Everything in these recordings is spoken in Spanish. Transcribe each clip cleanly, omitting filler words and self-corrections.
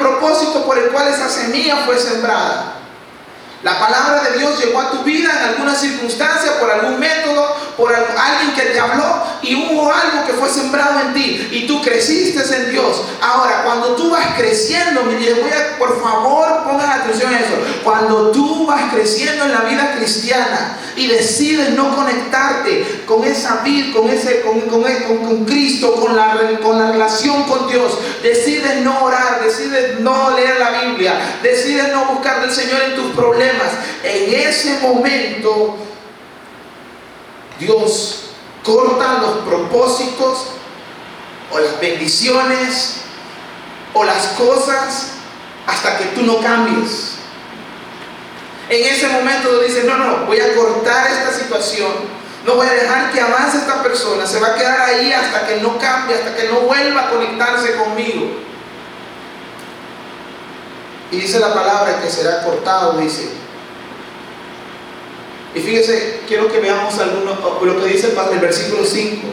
propósito por el cual esa semilla fue sembrada. La palabra de Dios llegó a tu vida en alguna circunstancia, por algún método, por alguien que te habló, y hubo algo que fue sembrado en ti y tú creciste en Dios. Ahora, cuando tú vas creciendo, por favor pongan atención a eso, cuando tú vas creciendo en la vida cristiana y decides no conectarte con esa vida, con Cristo, con la relación con Dios, decides no orar, decides no leer la Biblia, decides no buscar del Señor en tus problemas, en ese momento Dios corta los propósitos o las bendiciones o las cosas hasta que tú no cambies. En ese momento tú dices, no, voy a cortar esta situación, no voy a dejar que avance esta persona, se va a quedar ahí hasta que no cambie, hasta que no vuelva a conectarse conmigo. Y dice la palabra que será cortado, dice. Y fíjese, quiero que veamos lo que dice el versículo 5.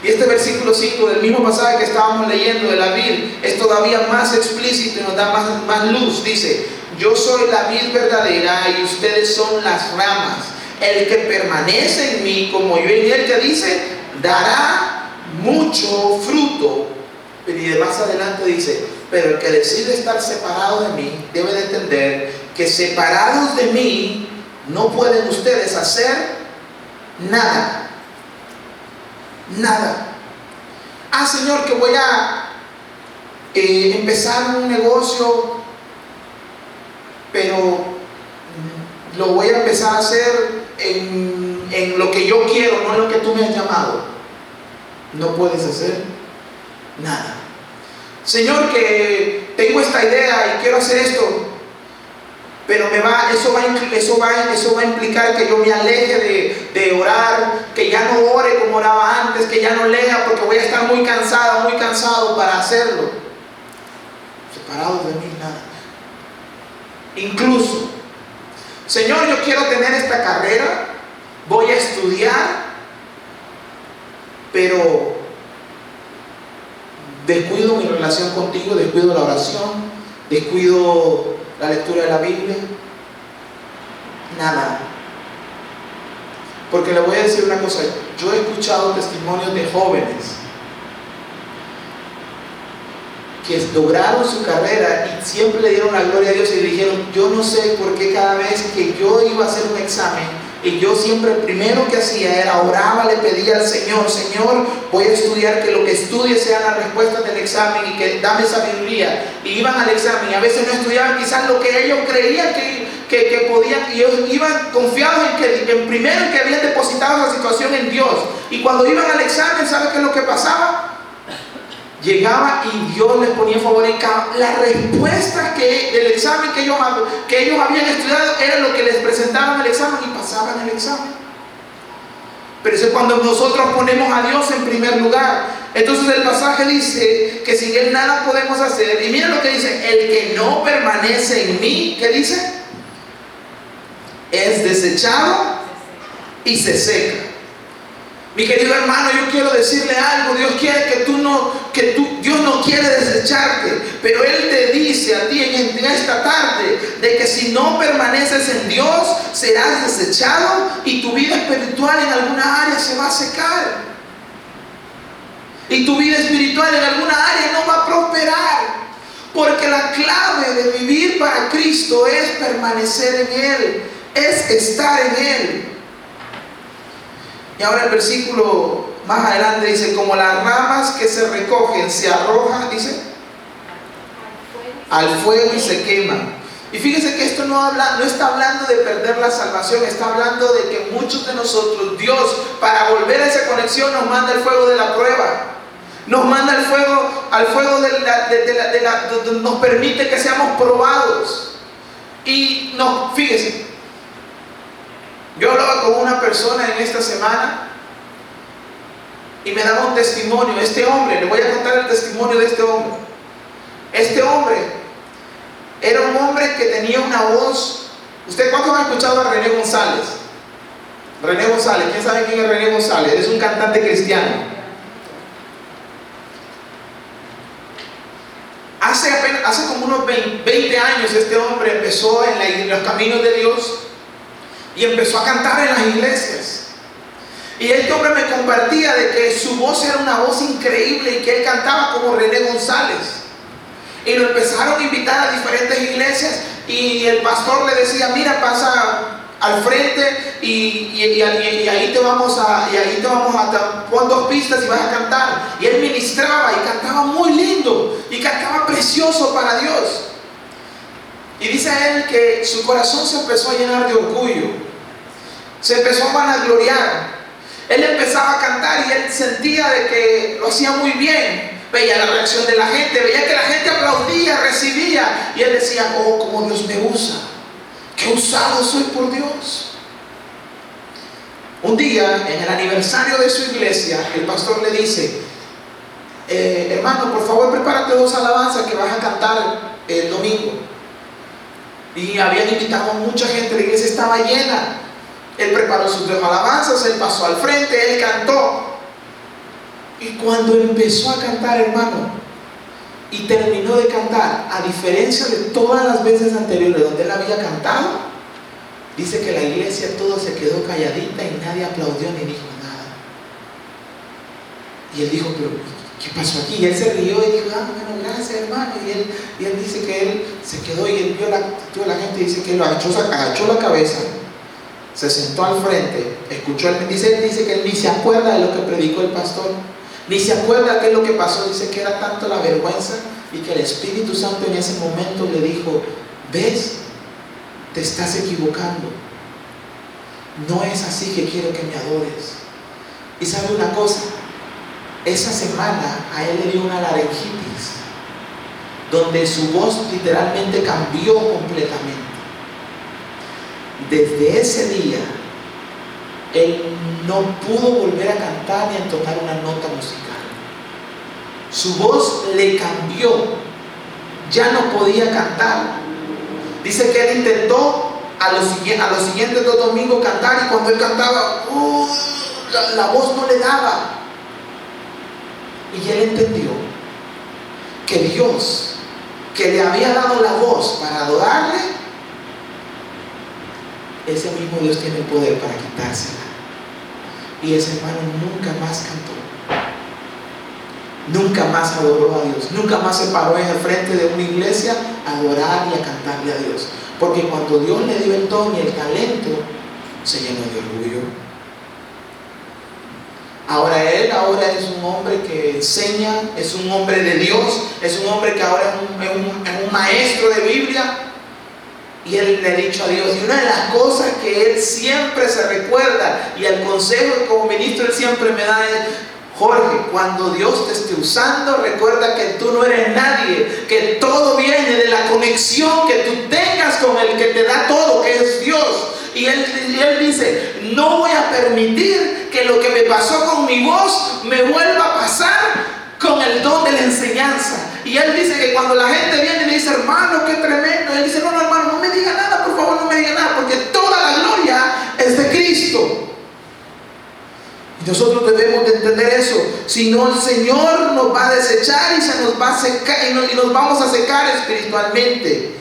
Y este versículo 5 del mismo pasaje que estábamos leyendo de la vid es todavía más explícito y nos da más luz. Dice, yo soy la vid verdadera y ustedes son las ramas. El que permanece en mí, como yo en él, que dice, dará mucho fruto. Y de más adelante dice, pero el que decide estar separado de mí debe de entender que separados de mí no pueden ustedes hacer nada. Nada. Señor, que voy a empezar un negocio, pero lo voy a empezar a hacer en lo que yo quiero, no en lo que tú me has llamado. No puedes hacer nada. Señor, que tengo esta idea y quiero hacer esto, pero eso va a implicar que yo me aleje de orar, que ya no ore como oraba antes, que ya no lea, porque voy a estar muy cansado para hacerlo. Separados de mí, nada. Incluso, Señor, yo quiero tener esta carrera, voy a estudiar, pero descuido mi relación contigo, descuido la oración, descuido la lectura de la Biblia, nada. Porque le voy a decir una cosa, yo he escuchado testimonios de jóvenes que lograron su carrera y siempre le dieron la gloria a Dios y le dijeron, yo no sé por qué cada vez que yo iba a hacer un examen, y yo siempre el primero que hacía era oraba, le pedía al Señor, voy a estudiar, que lo que estudie sean las respuestas del examen y que dame sabiduría. Y iban al examen y a veces no estudiaban quizás lo que ellos creían que podían, y ellos iban confiados en primero que habían depositado la situación en Dios. Y cuando iban al examen, ¿sabe qué es lo que pasaba? Llegaba y Dios les ponía en favor, y las respuestas del examen que ellos habían estudiado era lo que les presentaban en el examen y pasaban el examen. Pero eso es cuando nosotros ponemos a Dios en primer lugar. Entonces el pasaje dice que sin Él nada podemos hacer. Y miren lo que dice, el que no permanece en mí, ¿qué dice? Es desechado y se seca. Mi querido hermano, yo quiero decirle algo. Dios quiere Dios no quiere desecharte, pero Él te dice a ti en esta tarde de que si no permaneces en Dios serás desechado y tu vida espiritual en alguna área se va a secar, y tu vida espiritual en alguna área no va a prosperar, porque la clave de vivir para Cristo es permanecer en Él, es estar en Él. Y ahora el versículo más adelante dice, como las ramas que se recogen se arrojan, dice, al fuego y se queman. Y fíjense que esto no está hablando de perder la salvación, está hablando de que muchos de nosotros, Dios, para volver a esa conexión, nos manda el fuego de la prueba. Nos manda el fuego, al fuego nos permite que seamos probados. Y no, fíjense, yo hablaba con una persona en esta semana y me daba un testimonio. Este hombre, le voy a contar el testimonio de este hombre. Este hombre era un hombre que tenía una voz. ¿Usted cuántos han escuchado a René González? René González, ¿quién sabe quién es René González? Es un cantante hace como unos 20 años este hombre empezó en los caminos de Dios y empezó a cantar en las iglesias. Y este hombre me compartía de que su voz era una voz increíble y que él cantaba como René González. Y lo empezaron a invitar a diferentes iglesias y el pastor le decía, mira, pasa al frente y ahí te vamos a pon 2 pistas y vas a cantar. Y él ministraba y cantaba muy lindo y cantaba precioso para Dios. Y dice él que su corazón se empezó a llenar de orgullo, se empezó a vanagloriar. Él empezaba a cantar y él sentía de que lo hacía muy bien. Veía la reacción de la gente, veía que la gente aplaudía, recibía, y él decía, oh, cómo Dios me usa, qué usado soy por Dios. Un día, en el aniversario de su iglesia, el pastor le dice, hermano, por favor prepárate 2 alabanzas que vas a cantar el domingo. Y habían invitado a mucha gente, la iglesia estaba llena. Él preparó sus 2 alabanzas, él pasó al frente, él cantó. Y cuando empezó a cantar, hermano, y terminó de cantar, a diferencia de todas las veces anteriores donde él había cantado, dice que la iglesia todo se quedó calladita y nadie aplaudió ni dijo nada. Y él dijo, pero ¿qué pasó aquí? Y él se rió y dijo, bueno, gracias, hermano. Y él dice que él se quedó y él vio toda la gente, dice que él agachó la cabeza, se sentó al frente, escuchó, dice que él ni se acuerda de lo que predicó el pastor, ni se acuerda qué es lo que pasó. Dice que era tanto la vergüenza y que el Espíritu Santo en ese momento le dijo, ¿ves? Te estás equivocando. No es así que quiero que me adores. Y sabe una cosa, esa semana a él le dio una laringitis, donde su voz literalmente cambió completamente. Desde ese día, él no pudo volver a cantar ni a entonar una nota musical. Su voz le cambió, ya no podía cantar. Dice que él intentó a los siguientes 2 domingos cantar, y cuando él cantaba, la voz no le daba. Y él entendió que Dios, que le había dado la voz para adorarle, ese mismo Dios tiene el poder para quitársela. Y ese hermano nunca más cantó, nunca más adoró a Dios, nunca más se paró en el frente de una iglesia a adorar y a cantarle a Dios, porque cuando Dios le dio el don y el talento, se llenó de orgullo. Ahora él es un hombre que enseña, es un hombre de Dios, es un hombre que ahora es un maestro de Biblia. Y él le ha dicho a Dios, y una de las cosas que él siempre se recuerda, y el consejo que como ministro él siempre me da es, Jorge, cuando Dios te esté usando, recuerda que tú no eres nadie, que todo viene de la conexión que tú tengas con el que te da todo, que es Dios. Y él dice, no voy a permitir que lo que me pasó con mi voz me vuelva a pasar con el don de la enseñanza. Y él dice que cuando la gente viene y le dice, hermano, qué tremendo, él dice, no, hermano, no me diga nada, por favor, no me diga nada, porque toda la gloria es de Cristo. Y nosotros debemos de entender eso. Si no, el Señor nos va a desechar y se nos va a secar, y nos vamos a secar espiritualmente.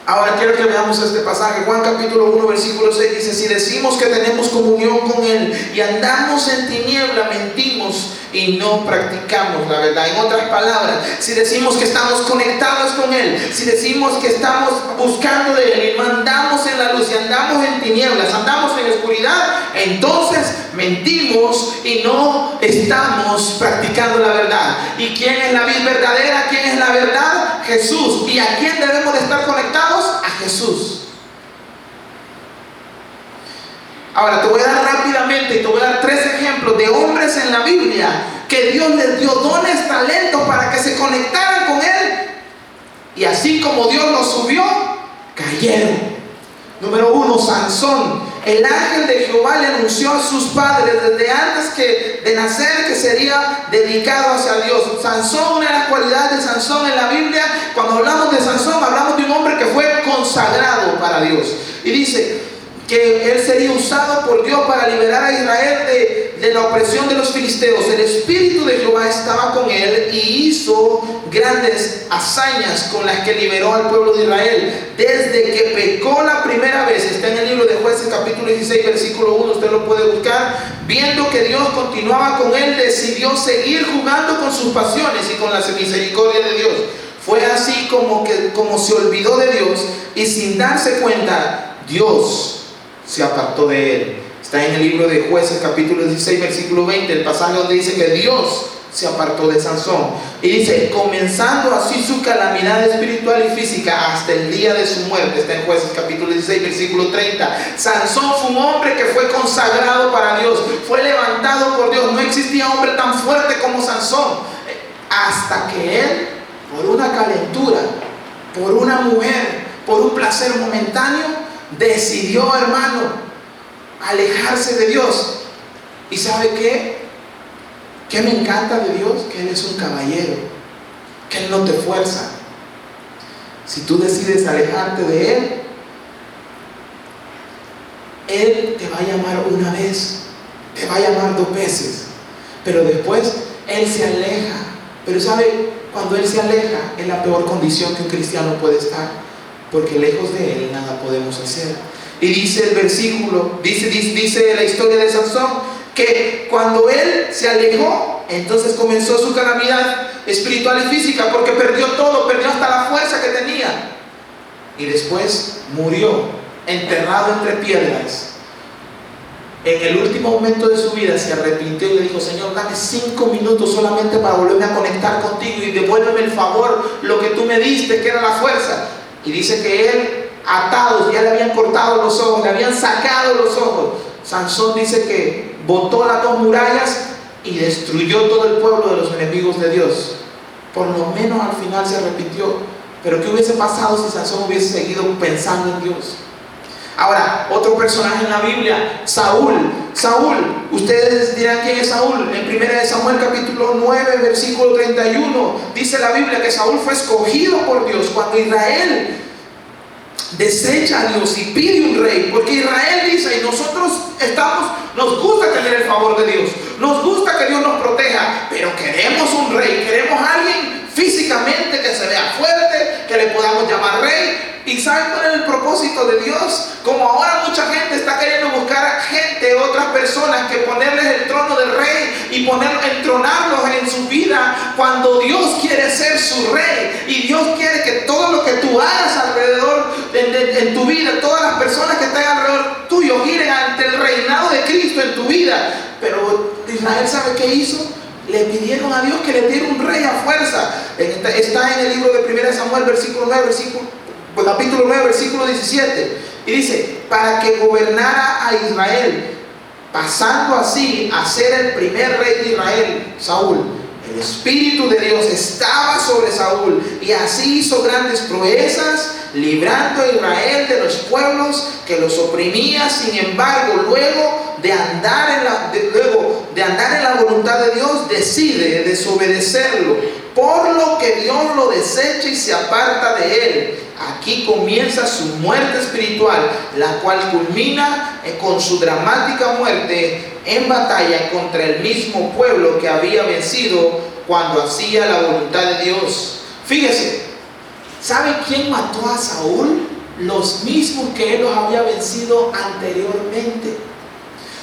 Ahora quiero que veamos este pasaje. Juan capítulo 1 versículo 6 dice, si decimos que tenemos comunión con Él y andamos en tiniebla, mentimos y no practicamos la verdad. En otras palabras, si decimos que estamos conectados con Él, si decimos que estamos buscando de Él y no andamos en la luz y andamos en tinieblas, andamos en oscuridad, entonces mentimos y no estamos practicando la verdad. ¿Y quién es la vid verdadera? ¿Quién es la verdad? Jesús. ¿Y a quién debemos de estar conectados? A Jesús. Ahora te voy a dar rápidamente y te voy a dar 3 ejemplos de hombres en la Biblia que Dios les dio dones, talentos para que se conectaran con Él, y así como Dios los subió, cayeron. Número 1, Sansón. El ángel de Jehová le anunció a sus padres desde antes de nacer que sería dedicado hacia Dios. Sansón, una de las cualidades de Sansón en la Biblia, cuando hablamos de Sansón, hablamos de un hombre que fue consagrado para Dios. Y dice que él sería usado por Dios para liberar a Israel de la opresión de los filisteos. El Espíritu de Jehová estaba con él y hizo hizo grandes hazañas con las que liberó al pueblo de Israel. Desde que pecó la primera vez, está en el libro de Jueces capítulo 16 versículo 1, usted lo puede buscar. Viendo que Dios continuaba con él, decidió seguir jugando con sus pasiones y con la misericordia de Dios. Fue así como se olvidó de Dios, y sin darse cuenta, Dios se apartó de él. Está en el libro de Jueces capítulo 16 versículo 20, el pasaje donde dice que Dios se apartó de Sansón. Y dice, comenzando así su calamidad espiritual y física hasta el día de su muerte. Está en Jueces capítulo 16 versículo 30. Sansón fue un hombre que fue consagrado para Dios, fue levantado por Dios. No existía hombre tan fuerte como Sansón, hasta que él, por una calentura, por una mujer, por un placer momentáneo, decidió, hermano, alejarse de Dios. ¿Y sabe qué? ¿Qué me encanta de Dios? Que Él es un caballero, que Él no te fuerza. Si tú decides alejarte de Él, Él te va a llamar una vez, te va a llamar 2 veces, pero después Él se aleja. Pero ¿sabe? Cuando Él se aleja, es la peor condición que un cristiano puede estar, porque lejos de Él nada podemos hacer. Y dice el versículo, dice la historia de Sansón, que cuando él se alejó, entonces comenzó su calamidad espiritual y física, porque perdió todo, perdió hasta la fuerza que tenía. Y después murió, enterrado entre piedras. En el último momento de su vida se arrepintió y le dijo: Señor, dame 5 minutos solamente para volverme a conectar contigo y devuélveme el favor, lo que tú me diste, que era la fuerza. Y dice que él, atados, ya le habían cortado los ojos, le habían sacado los ojos. Sansón dice que botó las 2 murallas y destruyó todo el pueblo de los enemigos de Dios. Por lo menos al final se arrepintió. Pero ¿qué hubiese pasado si Sansón hubiese seguido pensando en Dios? Ahora, otro personaje en la Biblia, Saúl. Ustedes dirán quién es Saúl. En 1 Samuel capítulo 9 versículo 31 dice la Biblia que Saúl fue escogido por Dios cuando Israel desecha a Dios y pide un rey, porque Israel dice: y nosotros nos gusta tener el favor de Dios, nos gusta que Dios nos proteja, pero queremos un rey, queremos a alguien físicamente que se vea fuerte, que le podamos llamar rey. ¿Y saben cuál es el propósito de Dios? Como ahora mucha gente está queriendo buscar a gente, otras personas, que ponerles el trono del rey y entronarlos en su vida, cuando Dios quiere ser su rey. Y Dios quiere que todo lo que tú hagas alrededor en tu vida, todas las personas que están alrededor tuyo, giren ante el reinado de Cristo en tu vida. Pero Israel, ¿sabe qué hizo? Le pidieron a Dios que le diera un rey a fuerza. Está en el libro de 1 Samuel capítulo 9 versículo 17, y dice: para que gobernara a Israel, pasando así a ser el primer rey de Israel, Saúl. El Espíritu de Dios estaba sobre Saúl, y así hizo grandes proezas, librando a Israel de los pueblos que los oprimía. Sin embargo, luego de andar en la voluntad de Dios, decide desobedecerlo, por lo que Dios lo desecha y se aparta de él. Aquí comienza su muerte espiritual, la cual culmina con su dramática muerte en batalla contra el mismo pueblo que había vencido cuando hacía la voluntad de Dios. Fíjese, ¿sabe quién mató a Saúl? Los mismos que él los había vencido anteriormente.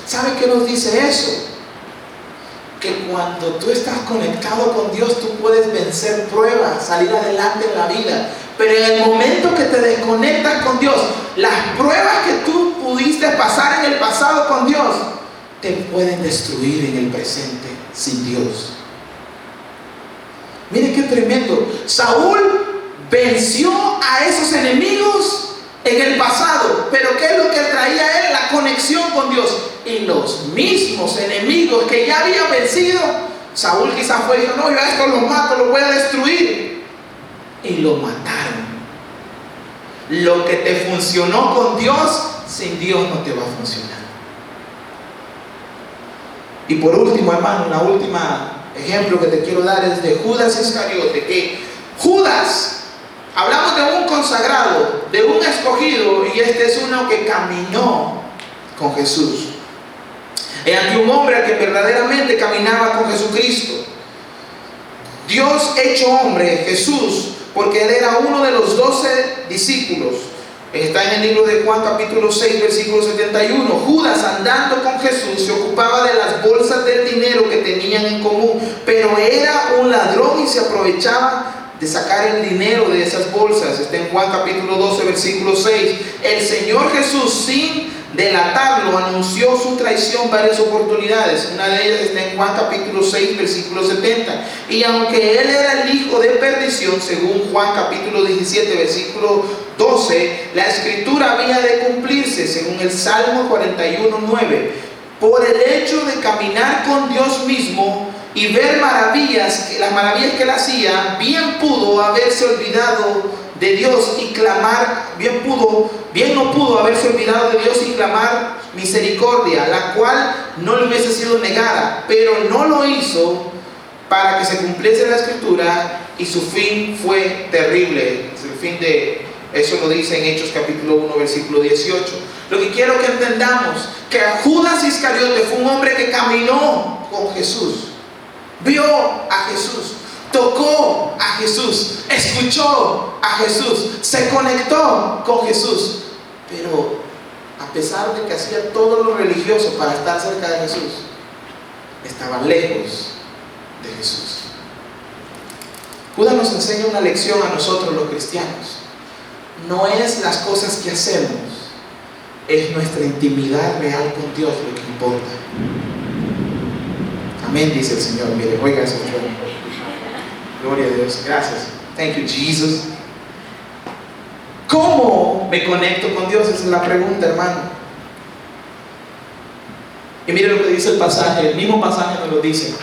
¿Sabe qué nos dice eso? Que cuando tú estás conectado con Dios, tú puedes vencer pruebas, salir adelante en la vida. Pero en el momento que te desconectas con Dios, las pruebas que tú pudiste pasar en el pasado con Dios, te pueden destruir en el presente sin Dios. Mire qué tremendo. Saúl venció a esos enemigos en el pasado, pero ¿qué es lo que traía a él? La conexión con Dios. Y los mismos enemigos que ya había vencido, Saúl quizás fue y dijo: no, yo a estos los mato, los voy a destruir. Y lo mataron. Lo que te funcionó con Dios, sin Dios no te va a funcionar. Y por último, hermano, la última ejemplo que te quiero dar es de Judas Iscariote. Que Judas, hablamos de un consagrado, de un escogido, y este es uno que caminó con Jesús. Ante un hombre que verdaderamente caminaba con Jesucristo. Dios hecho hombre, Jesús, porque Él era uno de los 12 discípulos. Está en el libro de Juan capítulo 6 versículo 71. Judas, andando con Jesús, se ocupaba de las bolsas del dinero que tenían en común, pero era un ladrón y se aprovechaba de sacar el dinero de esas bolsas. Está en Juan capítulo 12 versículo 6. El Señor Jesús, sin delatarlo, anunció su traición varias oportunidades. Una de ellas está en Juan capítulo 6 versículo 70. Y aunque Él era el hijo de perdición, según Juan capítulo 17 versículo 12, la escritura había de cumplirse, según el Salmo 41:9, por el hecho de caminar con Dios mismo y ver maravillas, las maravillas que Él hacía, bien pudo haberse olvidado de Dios y clamar, bien no pudo haberse olvidado de Dios y clamar misericordia, la cual no le hubiese sido negada, pero no lo hizo para que se cumpliese la escritura, y su fin fue terrible. El fin de eso lo dice en Hechos capítulo 1 versículo 18. Lo que quiero que entendamos, que Judas Iscariote fue un hombre que caminó con Jesús, vio a Jesús, tocó a Jesús, escuchó a Jesús, se conectó con Jesús, pero a pesar de que hacía todo lo religioso para estar cerca de Jesús, estaba lejos de Jesús. Judas nos enseña una lección a nosotros los cristianos. No es las cosas que hacemos, es nuestra intimidad real con Dios lo que importa. Amén, dice el Señor. Mire, oiga eso. Gloria a Dios, gracias. Thank you, Jesus. ¿Cómo me conecto con Dios? Esa es la pregunta, hermano. Y mire lo que dice el pasaje, el mismo pasaje nos lo dice.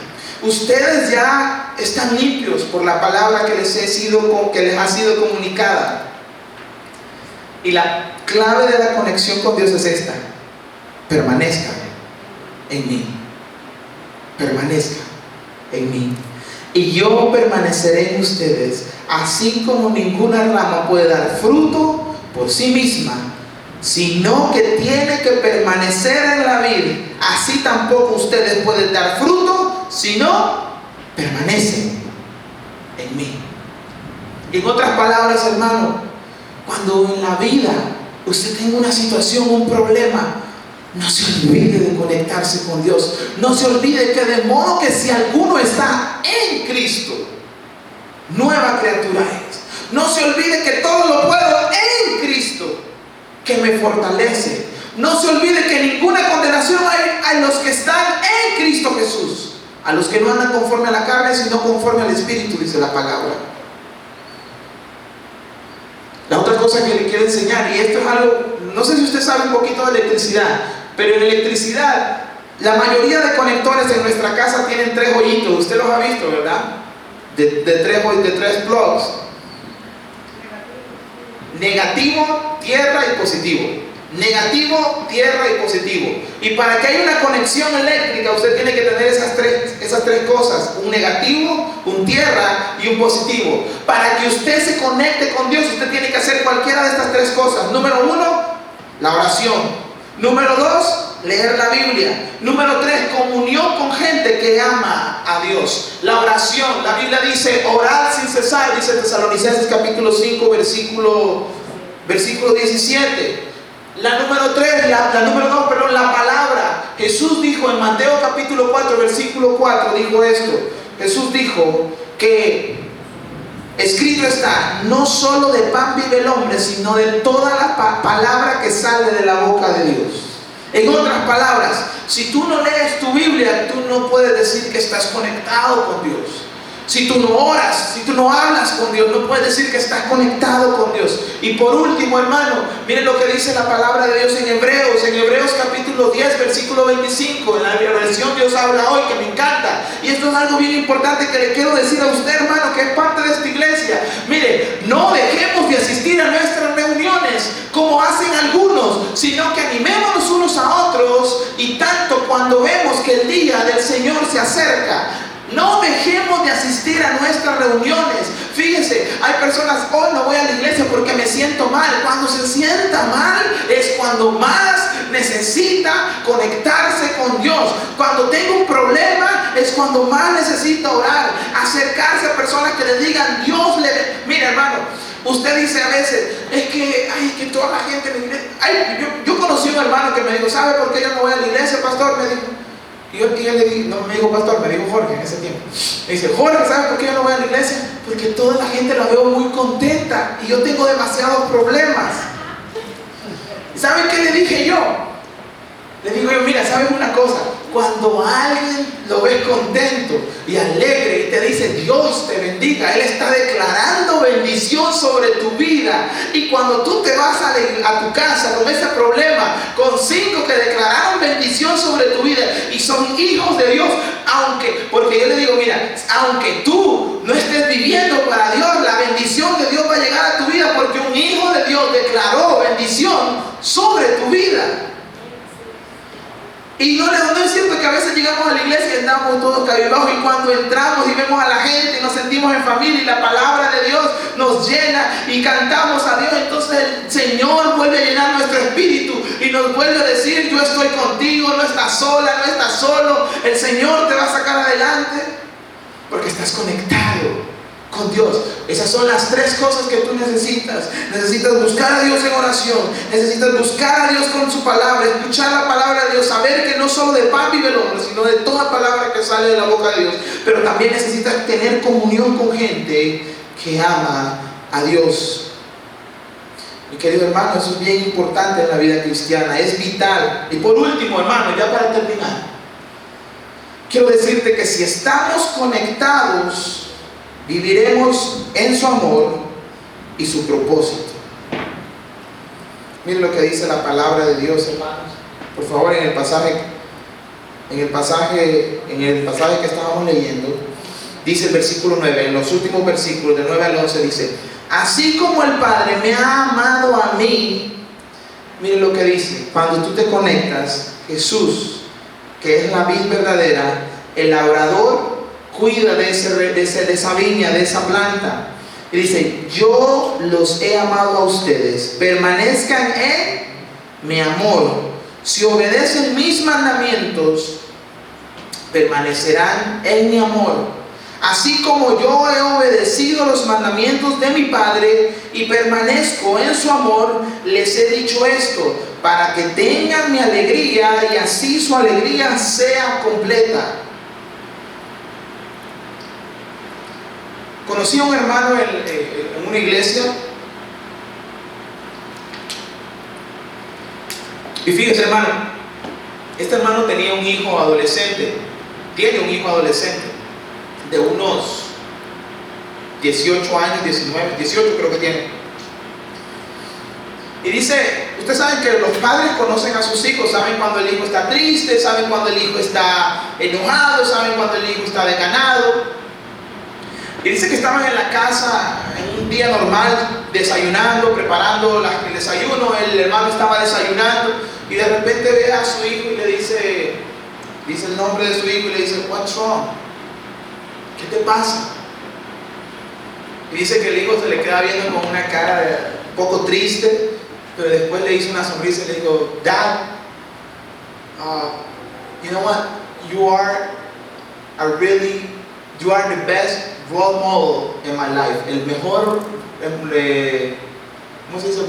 Ustedes ya están limpios por la palabra que les ha sido comunicada. Y la clave de la conexión con Dios es esta: permanezcan en mí. Permanezcan en mí. Y yo permaneceré en ustedes, así como ninguna rama puede dar fruto por sí misma, sino que tiene que permanecer en la vid. Así tampoco ustedes pueden dar fruto si no permanecen en mí. En otras palabras, hermano, cuando en la vida usted tenga una situación, un problema, no se olvide de conectarse con Dios. No se olvide que de modo que si alguno está en Cristo, nueva criatura es. No se olvide que todo lo puedo en Cristo, que me fortalece. No se olvide que ninguna condenación hay a los que están en Cristo Jesús, a los que no andan conforme a la carne, sino conforme al Espíritu, dice la palabra. La otra cosa que le quiero enseñar, y esto es algo, no sé si usted sabe un poquito de electricidad, pero en electricidad, la mayoría de conectores en nuestra casa tienen 3 hoyitos. Usted los ha visto, ¿verdad? De 3 plugs. Negativo, tierra y positivo. Negativo, tierra y positivo. Y para que haya una conexión eléctrica, usted tiene que tener esas tres cosas: un negativo, un tierra y un positivo. Para que usted se conecte con Dios, usted tiene que hacer cualquiera de estas 3 cosas. Número 1, la oración. Número 2, leer la Biblia. Número 3, comunión con gente que ama a Dios. La oración, la Biblia dice: orad sin cesar, dice Tesalonicenses capítulo 5 versículo 17. La número 2, la palabra. Jesús dijo en Mateo capítulo 4 versículo 4, dijo esto. Jesús dijo que escrito está: no solo de pan vive el hombre, sino de toda la palabra que sale de la boca de Dios. En otras palabras, si tú no lees tu Biblia, tú no puedes decir que estás conectado con Dios. Si tú no oras, si tú no hablas con Dios, no puedes decir que estás conectado con Dios. Y por último, hermano, miren lo que dice la palabra de Dios en Hebreos capítulo 10 versículo 25. En la versión Dios habla hoy, que me encanta. Y esto es algo bien importante que le quiero decir a usted, hermano, que es parte de esta iglesia. Mire, no dejemos de asistir a nuestras reuniones como hacen algunos, sino que animémonos unos a otros, y tanto cuando vemos que el día del Señor se acerca. No dejemos de asistir a nuestras reuniones. Fíjese, hay personas: hoy no voy a la iglesia porque me siento mal. Cuando se sienta mal es cuando más necesita conectarse con Dios. Cuando tenga un problema es cuando más necesita orar, acercarse a personas que le digan, Dios le... Mira, hermano, usted dice a veces, es que toda la gente en la iglesia... Yo conocí a un hermano que me dijo, ¿sabe por qué yo no voy a la iglesia, pastor? Me dijo. Y yo le dije, no me dijo pastor, me dijo Jorge en ese tiempo. Me dice, Jorge, ¿sabe por qué yo no voy a la iglesia? Porque toda la gente la veo muy contenta y yo tengo demasiados problemas. ¿Y saben qué le dije yo? Le digo yo, mira, ¿sabes una cosa? Cuando alguien lo ves contento y alegre y te dice Dios te bendiga, Él está declarando bendición sobre tu vida. Y cuando tú te vas a tu casa con ese problema, con 5 que declararon bendición sobre tu vida y son hijos de Dios, porque yo le digo, mira, aunque tú no estés viviendo para Dios, la bendición de Dios va a llegar a tu vida porque un hijo de Dios declaró bendición sobre tu vida. Y no es cierto que a veces llegamos a la iglesia y estamos todos cabizbajos, y cuando entramos y vemos a la gente y nos sentimos en familia y la palabra de Dios nos llena y cantamos a Dios, entonces el Señor vuelve a llenar nuestro espíritu y nos vuelve a decir, yo estoy contigo, no estás sola, no estás solo, el Señor te va a sacar adelante porque estás conectado con Dios. Esas son las 3 cosas que tú necesitas. Necesitas buscar a Dios en oración, necesitas buscar a Dios con su palabra, escuchar la palabra de Dios, saber que no solo de pan vive el hombre, sino de toda palabra que sale de la boca de Dios. Pero también necesitas tener comunión con gente que ama a Dios. Mi querido hermano, eso es bien importante en la vida cristiana, es vital. Y por último, hermano, ya para terminar, quiero decirte que si estamos conectados, viviremos en su amor y su propósito. Miren lo que dice la palabra de Dios, hermanos. Por favor, en el pasaje que estábamos leyendo, dice el versículo 9, en los últimos versículos, del 9 al 11, dice, así como el Padre me ha amado a mí. Miren lo que dice, cuando tú te conectas, Jesús, que es la vid verdadera, el labrador, cuida de esa viña, de esa planta. Y dice, yo los he amado a ustedes, permanezcan en mi amor. Si obedecen mis mandamientos, permanecerán en mi amor. Así como yo he obedecido los mandamientos de mi Padre y permanezco en su amor, les he dicho esto, para que tengan mi alegría y así su alegría sea completa. Conocí a un hermano en una iglesia, y fíjese, hermano, este hermano tenía un hijo adolescente, tiene un hijo adolescente de unos 18 años, 19, 18 creo que tiene. Y dice, ustedes saben que los padres conocen a sus hijos, saben cuando el hijo está triste, saben cuando el hijo está enojado, saben cuando el hijo está desganado. Y dice que estaban en la casa en un día normal, desayunando, preparando el desayuno. El hermano estaba desayunando y de repente ve a su hijo y le dice el nombre de su hijo y le dice, what's wrong? ¿Qué te pasa? Y dice que el hijo se le queda viendo con una cara un poco triste, pero después le hizo una sonrisa y le dijo, Dad, you know what? You are the best role model in my life. El mejor, ¿cómo se dice?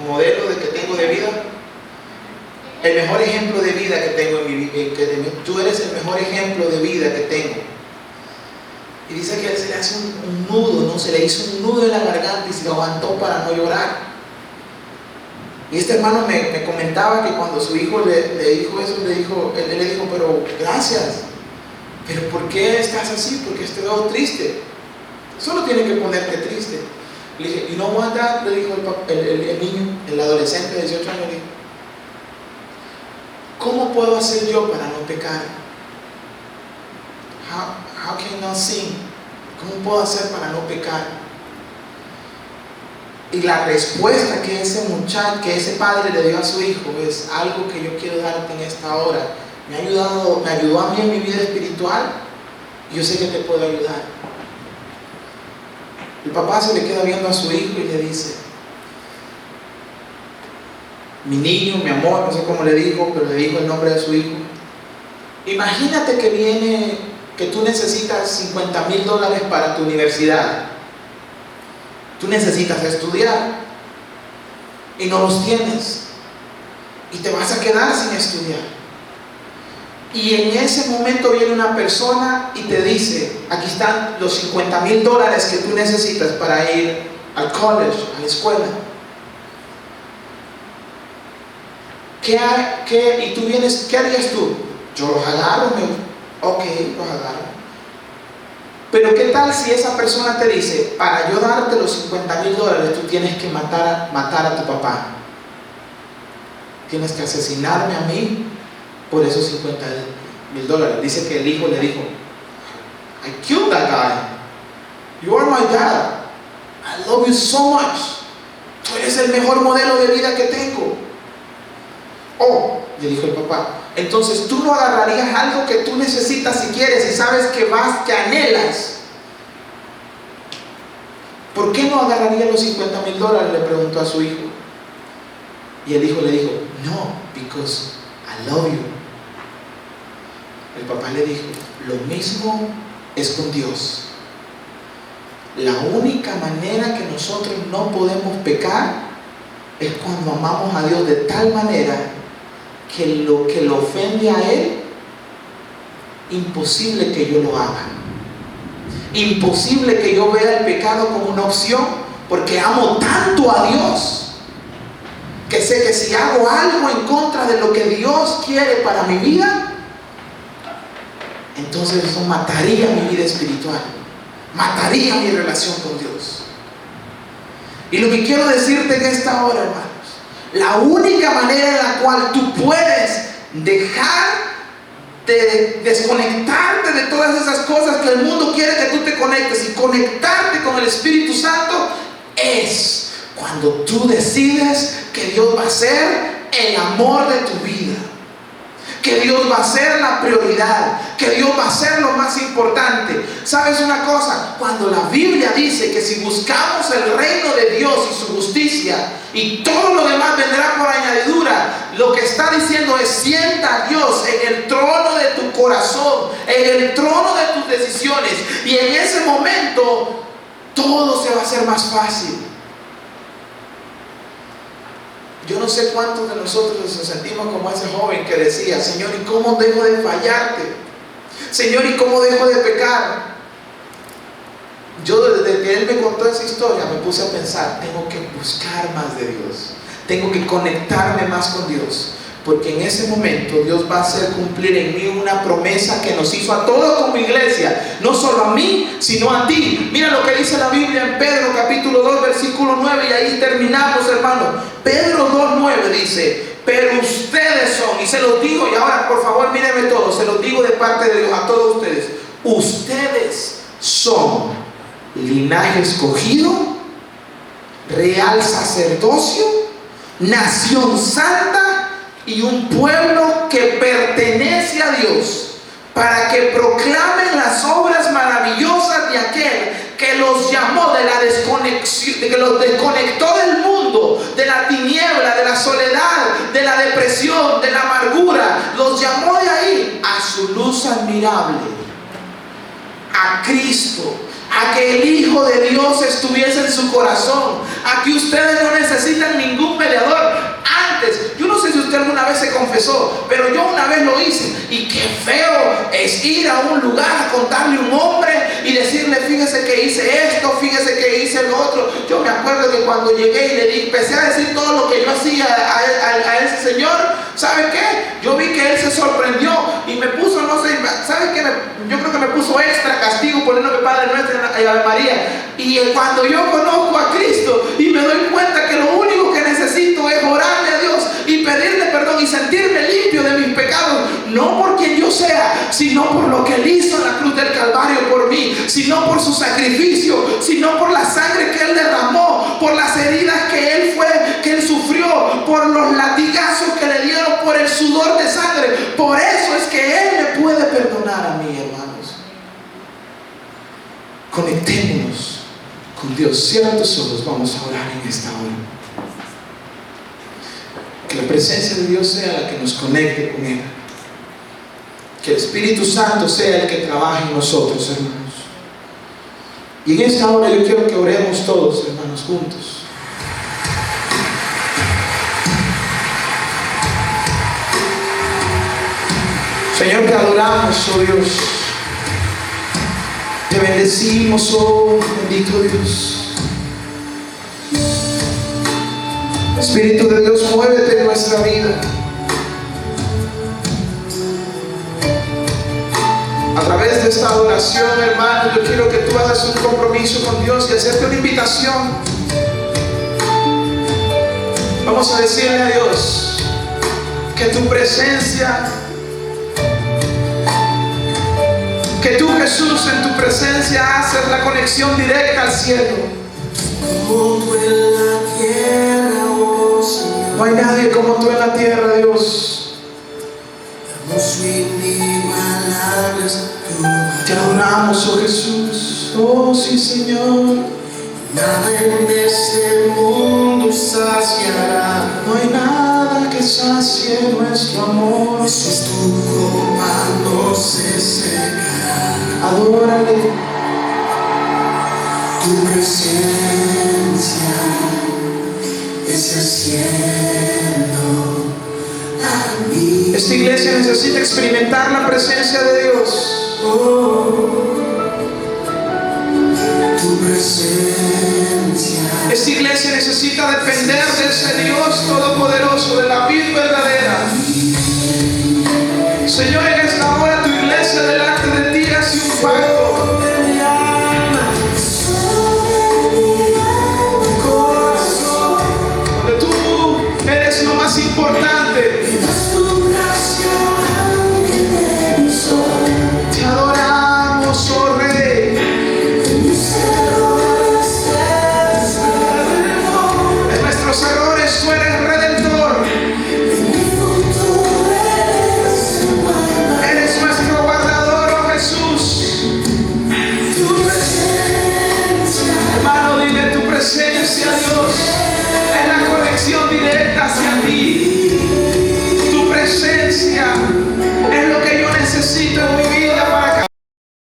Modelo de que tengo de vida. El mejor ejemplo de vida que tengo en mi vida. Tú eres el mejor ejemplo de vida que tengo. Y dice que a él se le hace un nudo, ¿no? Se le hizo un nudo en la garganta y se lo aguantó para no llorar. Y este hermano me comentaba que cuando su hijo le dijo eso, él le dijo, pero gracias. ¿Pero por qué estás así? ¿Por qué te veo triste? Solo tienes que ponerte triste. Le dije, ¿y no what? Le dijo el niño, el adolescente de 18 años, le dijo, ¿cómo puedo hacer yo para no pecar? How can I not sin? ¿Cómo puedo hacer para no pecar? Y la respuesta que ese padre le dio a su hijo es algo que yo quiero darte en esta hora. Me ayudó a mí en mi vida espiritual y yo sé que te puedo ayudar. El papá se le queda viendo a su hijo y le dice, mi niño, mi amor, no sé cómo le dijo, pero le dijo el nombre de su hijo. Imagínate que viene que tú necesitas $50,000 para tu universidad. Tú necesitas estudiar y no los tienes. Y te vas a quedar sin estudiar. Y en ese momento viene una persona y te dice, aquí están los $50,000 que tú necesitas para ir al college, a la escuela. Y tú vienes, ¿qué harías tú? Yo los agarro, ok, los agarro. Pero ¿qué tal si esa persona te dice, para yo darte los $50,000, tú tienes que matar a tu papá? Tienes que asesinarme a mí por esos $50,000. Dice que el hijo le dijo, I killed that guy. You are my dad. I love you so much. Tú eres el mejor modelo de vida que tengo. Oh, le dijo el papá, entonces tú no agarrarías algo que tú necesitas si quieres y sabes que anhelas. ¿Por qué no agarrarías los $50,000? Le preguntó a su hijo. Y el hijo le dijo, no, because I love you. El papá le dijo, lo mismo es con Dios. La única manera que nosotros no podemos pecar es cuando amamos a Dios de tal manera que lo que lo ofende a Él, imposible que yo lo haga. Imposible que yo vea el pecado como una opción, porque amo tanto a Dios que sé que si hago algo en contra de lo que Dios quiere para mi vida, entonces eso mataría mi vida espiritual, mataría mi relación con Dios. Y lo que quiero decirte en esta hora, hermanos, la única manera en la cual tú puedes dejar de desconectarte de todas esas cosas que el mundo quiere que tú te conectes y conectarte con el Espíritu Santo es cuando tú decides que Dios va a ser el amor de tu vida, que Dios va a ser la prioridad, que Dios va a ser lo más importante. ¿Sabes una cosa? Cuando la Biblia dice que si buscamos el reino de Dios y su justicia y todo lo demás vendrá por añadidura, lo que está diciendo es sienta a Dios en el trono de tu corazón, en el trono de tus decisiones, y en ese momento todo se va a hacer más fácil. Yo no sé cuántos de nosotros nos sentimos como ese joven que decía, Señor, ¿y cómo dejo de fallarte? Señor, ¿y cómo dejo de pecar? Yo desde que él me contó esa historia me puse a pensar, tengo que buscar más de Dios, tengo que conectarme más con Dios, porque en ese momento Dios va a hacer cumplir en mí una promesa que nos hizo a todos como iglesia, no solo a mí, sino a ti. Mira lo que dice la Biblia en Pedro capítulo 2 versículo 9, y ahí terminamos, hermano. Pedro 2:9 dice, pero ustedes son, y se los digo, y ahora por favor mírenme todos, se los digo de parte de Dios a todos ustedes, ustedes son linaje escogido, real sacerdocio, nación santa y un pueblo que pertenece a Dios, para que proclamen las obras maravillosas de aquel que los llamó de la desconexión, de que los desconectó del mundo, de la tiniebla, de la soledad, de la depresión, de la amargura, los llamó de ahí a su luz admirable, a Cristo, a que el Hijo de Dios estuviese en su corazón, a que ustedes no necesitan ningún mediador. Antes, yo no sé si usted alguna vez se confesó, pero yo una vez lo hice, y qué feo es ir a un lugar a contarle a un hombre y decirle, fíjese que hice esto, fíjese que hice lo otro. Yo me acuerdo que cuando llegué y le di, empecé a decir todo lo que yo hacía a ese señor, ¿sabe qué? Yo vi que él se sorprendió y me puso, no sé, ¿sabe qué? Yo creo que me puso extra castigo poniéndome Padre Nuestro y Ave María. Y cuando yo conozco a Cristo y me doy cuenta que lo único que necesito es orarle a Dios y pedirle perdón y sentirme limpio de mis pecados, no por quien yo sea, sino por lo que Él hizo en la cruz del Calvario por mí, sino por su sacrificio, sino por la sangre que Él derramó, por las heridas que Él sufrió, por los latigazos que le dieron, por el sudor de sangre. Por eso es que Él me puede perdonar a mí, hermanos. Conectémonos con Dios. Cierra tus ojos, vamos a orar en esta hora. Que la presencia de Dios sea la que nos conecte con Él. Que el Espíritu Santo sea el que trabaje en nosotros, hermanos. Y en esta hora yo quiero que oremos todos, hermanos, juntos. Señor, te adoramos, oh Dios. Te bendecimos, oh bendito Dios. Espíritu de Dios, muévete en nuestra vida. A través de esta adoración, hermano, yo quiero que tú hagas un compromiso con Dios y hacerte una invitación. Vamos a decirle a Dios que tu presencia, que tú, Jesús, en tu presencia haces la conexión directa al cielo. No hay nadie como tú en la tierra, Dios. Te adoramos, oh Jesús. Oh sí, Señor. Nada en este mundo saciará. No hay nada que sacie nuestro amor. Jesús, tu copa no se secará. Adórale. Tu presencia es el cielo a mí. Esta iglesia necesita experimentar la presencia de Dios. Tu presencia. Esta iglesia necesita depender de ese Dios todopoderoso, de la vid verdadera. Señor, en esta hora tu iglesia delante de ti hace un pacto. Donde tú eres lo más importante. Te adoramos, oh Rey. En nuestros errores tú eres redentor. Eres nuestro guardador, oh Jesús. Hermano, dile tu presencia, Dios.